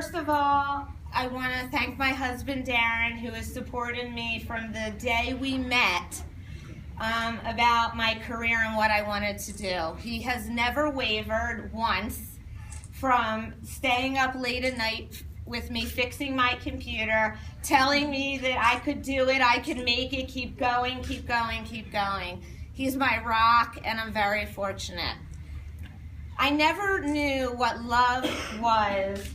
first of all, I want to thank my husband, Darren, who has supported me from the day we met about my career and what I wanted to do. He has never wavered once from staying up late at night with me, fixing my computer, telling me that I could do it, I could make it, keep going, keep going, keep going. He's my rock, and I'm very fortunate. I never knew what love was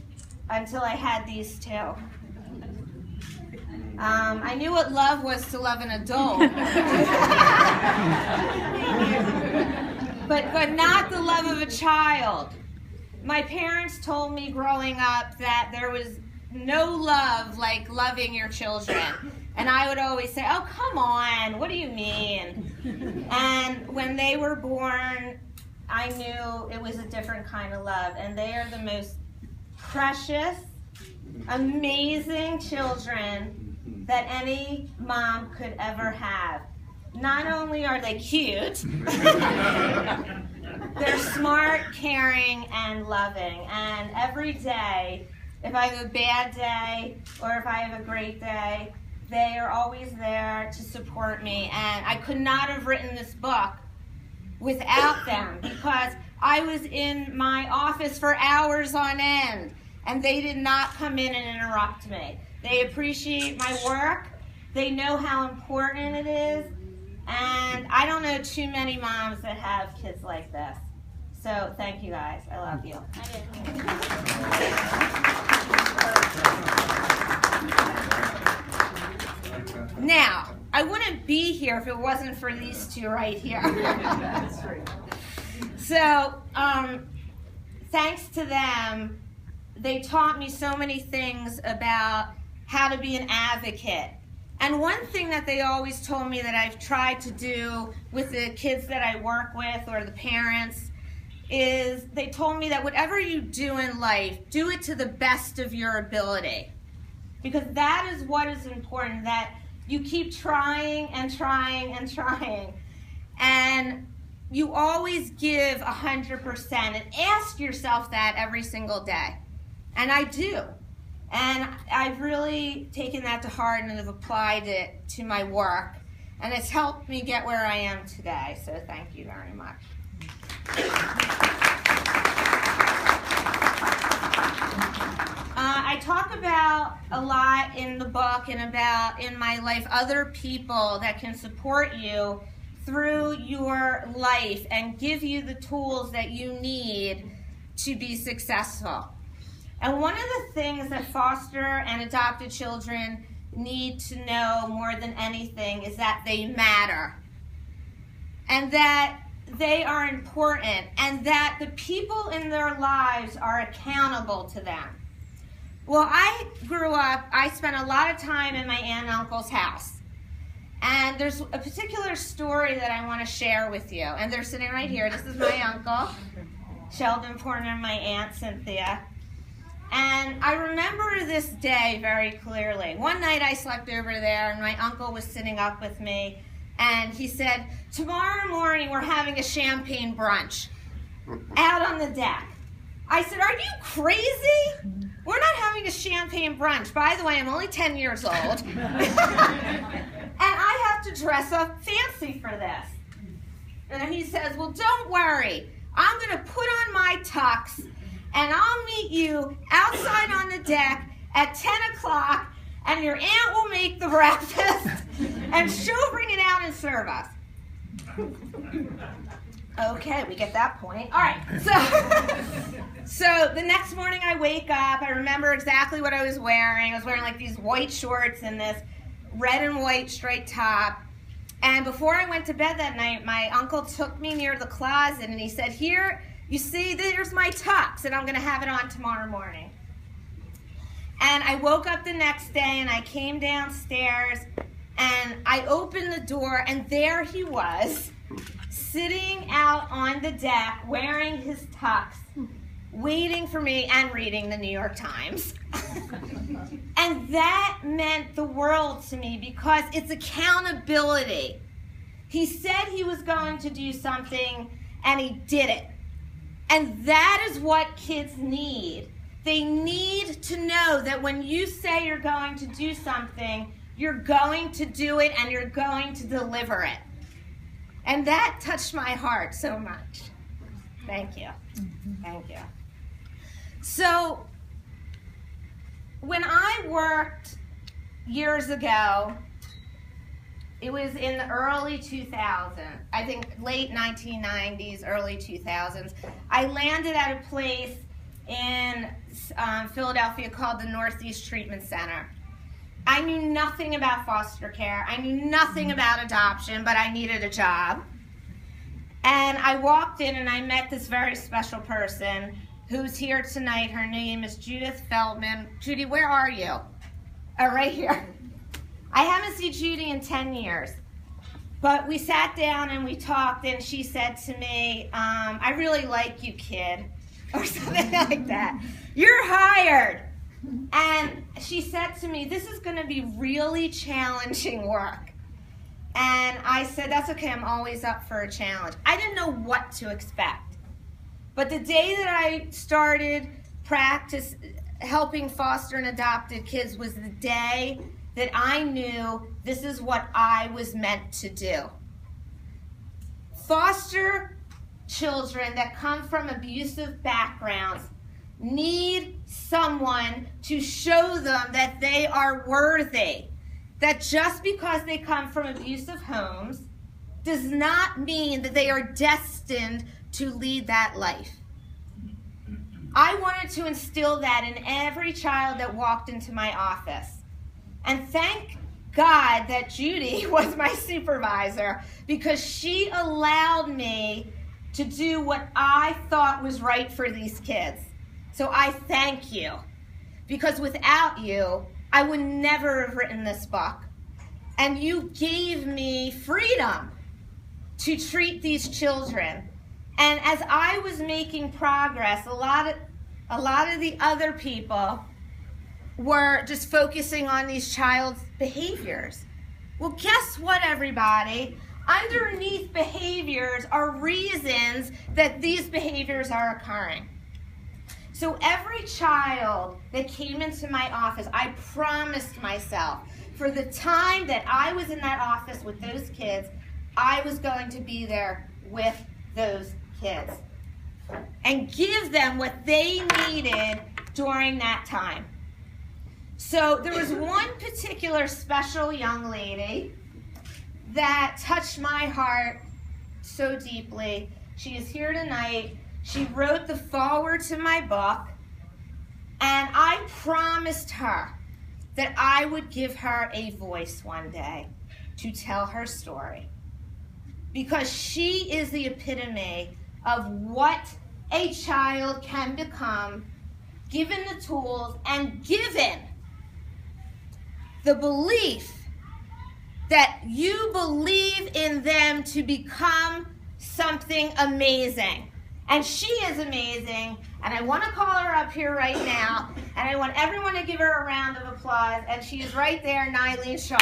until I had these two. I knew what love was to love an adult. but not the love of a child. My parents told me growing up that there was no love like loving your children. And I would always say, oh, come on, what do you mean? And when they were born, I knew it was a different kind of love. And they are the most precious, amazing children that any mom could ever have. Not only are they cute, they're smart, caring, and loving. And every day, if I have a bad day or if I have a great day, they are always there to support me. And I could not have written this book without them, because I was in my office for hours on end, and they did not come in and interrupt me. They appreciate my work. They know how important it is. And I don't know too many moms that have kids like this. So thank you guys. I love you. Now, I wouldn't be here if it wasn't for these two right here. So, thanks to them, they taught me so many things about how to be an advocate. And one thing that they always told me that I've tried to do with the kids that I work with or the parents is they told me that whatever you do in life, do it to the best of your ability. Because that is what is important, that you keep trying and trying and trying. And you always give 100% and ask yourself that every single day. And I do. And I've really taken that to heart and have applied it to my work. And it's helped me get where I am today. So thank you very much. I talk about a lot in the book and about in my life other people that can support you through your life and give you the tools that you need to be successful. And one of the things that foster and adopted children need to know more than anything is that they matter, and that they are important, and that the people in their lives are accountable to them. Well, I grew up, I spent a lot of time in my aunt and uncle's house. And there's a particular story that I want to share with you. And they're sitting right here. This is my uncle, Sheldon Porter, and my aunt, Cynthia. And I remember this day very clearly. One night I slept over there, and my uncle was sitting up with me. And he said, tomorrow morning we're having a champagne brunch out on the deck. I said, are you crazy? We're not having a champagne brunch. By the way, I'm only 10 years old. And I have to dress up fancy for this. And he says, well, don't worry. I'm going to put on my tux, and I'll meet you outside on the deck at 10 o'clock, and your aunt will make the breakfast, and she'll bring it out and serve us. Okay, we get that point. All right, so the next morning I wake up. I remember exactly what I was wearing. I was wearing like these white shorts and this red and white straight top. And before I went to bed that night, my uncle took me near the closet and he said, here, you see, there's my tux, and I'm going to have it on tomorrow morning. And I woke up the next day and I came downstairs and I opened the door, and there he was, sitting out on the deck wearing his tux, waiting for me and reading the New York Times. And that meant the world to me because it's accountability. He said he was going to do something and he did it. And that is what kids need. They need to know that when you say you're going to do something, you're going to do it and you're going to deliver it. And that touched my heart so much. Thank you. Thank you. So, when I worked years ago, it was in the early 2000s, I think late 1990s, early 2000s. I landed at a place in Philadelphia called the Northeast Treatment Center. I knew nothing about foster care. I knew nothing about adoption, but I needed a job. And I walked in and I met this very special person who's here tonight. Her name is Judith Feldman. Judy, where are you? Oh, right here. I haven't seen Judy in 10 years. But we sat down and we talked, and she said to me, I really like you, kid, or something like that. You're hired. And she said to me, this is going to be really challenging work. And I said, that's okay, I'm always up for a challenge. I didn't know what to expect. But the day that I started practice helping foster and adopted kids was the day that I knew this is what I was meant to do. Foster children that come from abusive backgrounds need someone to show them that they are worthy. That just because they come from abusive homes does not mean that they are destined to lead that life. I wanted to instill that in every child that walked into my office. And thank God that Judy was my supervisor, because she allowed me to do what I thought was right for these kids. So I thank you, because without you, I would never have written this book. And you gave me freedom to treat these children. And as I was making progress, a lot of the other people were just focusing on these child's behaviors. Well, guess what, everybody? Underneath behaviors are reasons that these behaviors are occurring. So every child that came into my office, I promised myself, for the time that I was in that office with those kids, I was going to be there with those kids and give them what they needed during that time. So there was one particular special young lady that touched my heart so deeply. She is here tonight. She wrote the foreword to my book, and I promised her that I would give her a voice one day to tell her story, because she is the epitome of what a child can become, given the tools and given the belief that you believe in them to become something amazing. And she is amazing, and I want to call her up here right now, and I want everyone to give her a round of applause, and she is right there, Nylene Shaw.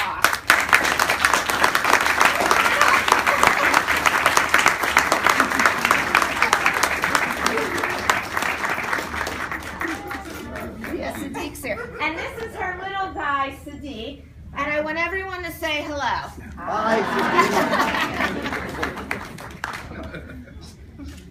Yes, Sadiq's here. And this is her little guy, Sadiq, and I want everyone to say hello. Hi, Sadiq.